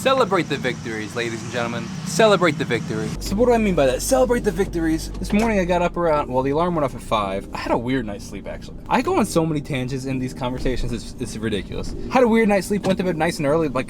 Celebrate the victories, ladies and gentlemen. Celebrate the victories. So what do I mean by that? Celebrate the victories. This morning I got up around, well, the alarm went off at 5. I had a weird night's sleep, actually. I go on so many tangents in these conversations, it's ridiculous. Had a weird night's sleep, went to bed nice and early, like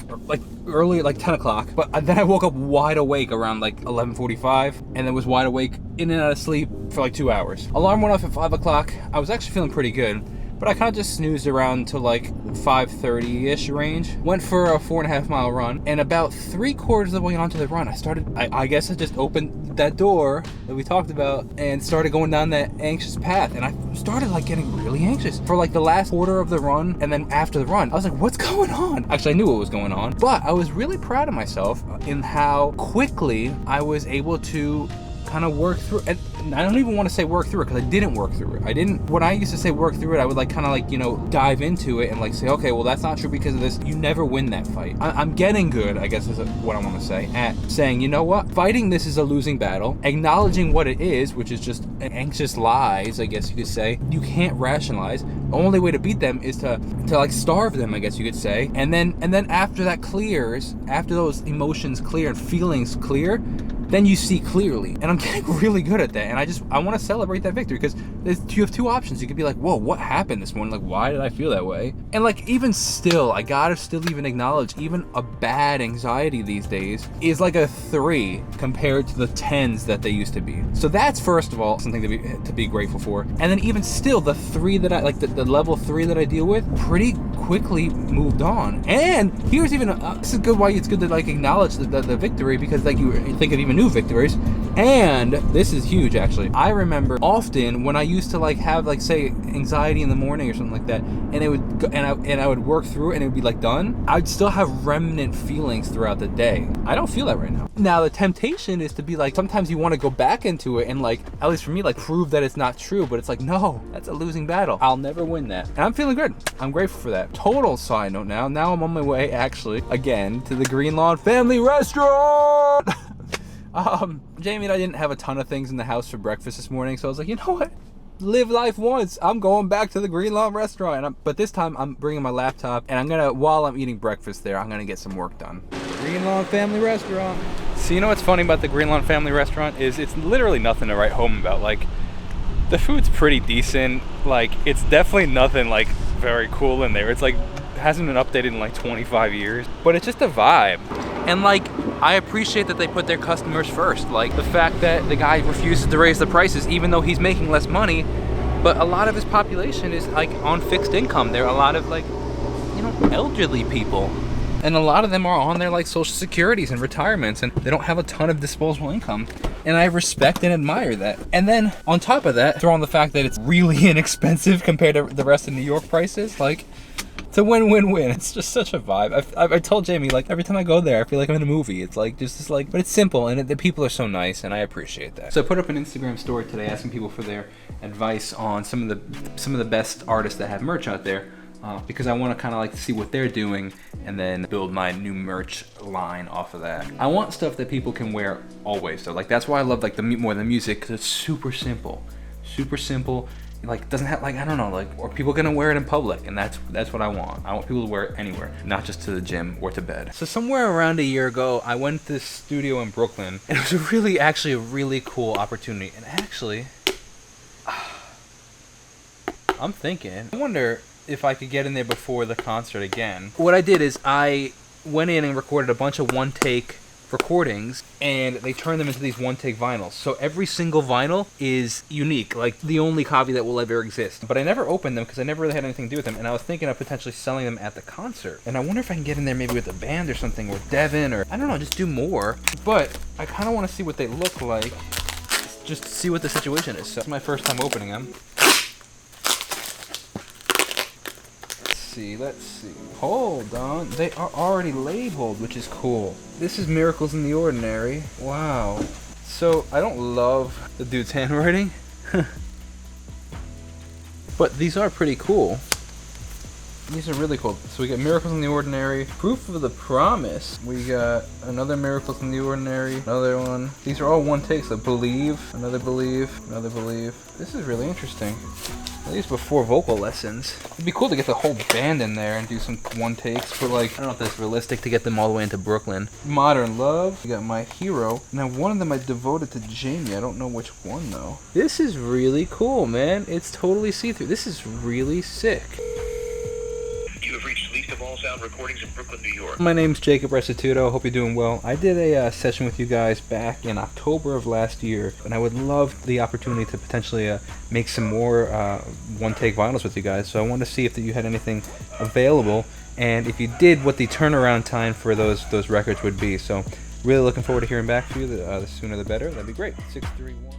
early, like 10 o'clock. But then I woke up wide awake around like 11:45, and then was wide awake in and out of sleep for like 2 hours. Alarm went off at 5 o'clock. I was actually feeling pretty good. But I kind of just snoozed around to like 5:30-ish range. Went for a 4.5 mile run, and about 3/4 of the way onto the run, I guess I just opened that door that we talked about and started going down that anxious path. And I started like getting really anxious for like the last quarter of the run, and then after the run, I was like, what's going on? Actually, I knew what was going on, but I was really proud of myself in how quickly I was able to kind of work through it. And I don't even want to say work through it, because I didn't work through it. When I used to say work through it, I would like kind of like, you know, dive into it and like say, okay, well, that's not true because of this. You never win that fight. I'm getting good, I guess is what I want to say, at saying, you know what, fighting this is a losing battle, acknowledging what it is, which is just anxious lies, I guess you could say. You can't rationalize. The only way to beat them is to like starve them, I guess you could say. And then after that clears, after those emotions clear and feelings clear, then you see clearly. And I'm getting really good at that. And I want to celebrate that victory, because you have two options. You could be like, whoa, what happened this morning? Like, why did I feel that way? And like, even still, I gotta still even acknowledge, even a bad anxiety these days is like a 3 compared to the 10s that they used to be. So that's, first of all, something to be grateful for. And then even still, the 3 that I, like the level 3 that I deal with, pretty quickly moved on. And here's even, this is good, why it's good to like acknowledge the victory, because like you think of even new victories. And this is huge, actually. I remember often when I used to like have like, say, anxiety in the morning or something like that, and it would go, and I would work through it and it would be like done, I'd still have remnant feelings throughout the day. I don't feel that right now. Now the temptation is to be like, sometimes you want to go back into it and like, at least for me, like prove that it's not true, but it's like, no, that's a losing battle. I'll never win that. And I'm feeling good. I'm grateful for that. Total side note now I'm on my way, actually, again, to the Green Lawn Family Restaurant. Jamie and I didn't have a ton of things in the house for breakfast this morning, so I was like, you know what? Live life once. I'm going back to the Green Lawn Restaurant. But this time I'm bringing my laptop, and while I'm eating breakfast there, I'm gonna get some work done. Green Lawn Family Restaurant. So you know what's funny about the Green Lawn Family Restaurant is it's literally nothing to write home about. Like, the food's pretty decent. Like, it's definitely nothing like very cool in there. It's like, hasn't been updated in like 25 years, but it's just a vibe. And like, I appreciate that they put their customers first. Like the fact that the guy refuses to raise the prices even though he's making less money, but a lot of his population is like on fixed income. There are a lot of like, you know, elderly people, and a lot of them are on their like social securities and retirements, and they don't have a ton of disposable income. And I respect and admire that. And then on top of that, throw on the fact that it's really inexpensive compared to the rest of New York prices. Like, it's a win-win-win. It's just such a vibe. I told Jamie, like, every time I go there, I feel like I'm in a movie. It's like, just this, like, but it's simple, and the people are so nice, and I appreciate that. So I put up an Instagram story today asking people for their advice on some of the best artists that have merch out there, because I want to kind of like see what they're doing and then build my new merch line off of that. I want stuff that people can wear always. So like, that's why I love like more than music, because it's super simple. Like, doesn't have, like, I don't know, like, or people gonna wear it in public, and that's what I want. I want people to wear it anywhere, not just to the gym or to bed. So somewhere around a year ago, I went to this studio in Brooklyn, and it was actually a really cool opportunity. And actually, I'm thinking, I wonder if I could get in there before the concert again. What I did is I went in and recorded a bunch of one-take recordings, and they turned them into these one-take vinyls. So every single vinyl is unique, like the only copy that will ever exist. But I never opened them because I never really had anything to do with them, and I was thinking of potentially selling them at the concert. And I wonder if I can get in there maybe with a band or something, or Devin, or I don't know, just do more. But I kind of want to see what they look like, just to see what the situation is. So it's my first time opening them. Let's see. Hold on. They are already labeled, which is cool. This is Miracles in the Ordinary. Wow. So, I don't love the dude's handwriting. But these are pretty cool. These are really cool. So we got Miracles in the Ordinary, Proof of the Promise. We got another Miracles in the Ordinary, another one. These are all one takes. So Believe, another Believe, another Believe. This is really interesting. These before vocal lessons. It'd be cool to get the whole band in there and do some one takes, but like, I don't know if that's realistic to get them all the way into Brooklyn. Modern Love, we got My Hero. Now one of them I devoted to Jamie, I don't know which one though. This is really cool, man. It's totally see-through. This is really sick. You have reached Least of All Sound Recordings in Brooklyn, New York. My name's Jacob Restituto. Hope you're doing well. I did a session with you guys back in October of last year, and I would love the opportunity to potentially make some more one-take vinyls with you guys. So I wanted to see if you had anything available, and if you did, what the turnaround time for those records would be. So really looking forward to hearing back from you. The sooner the better. That'd be great. 631.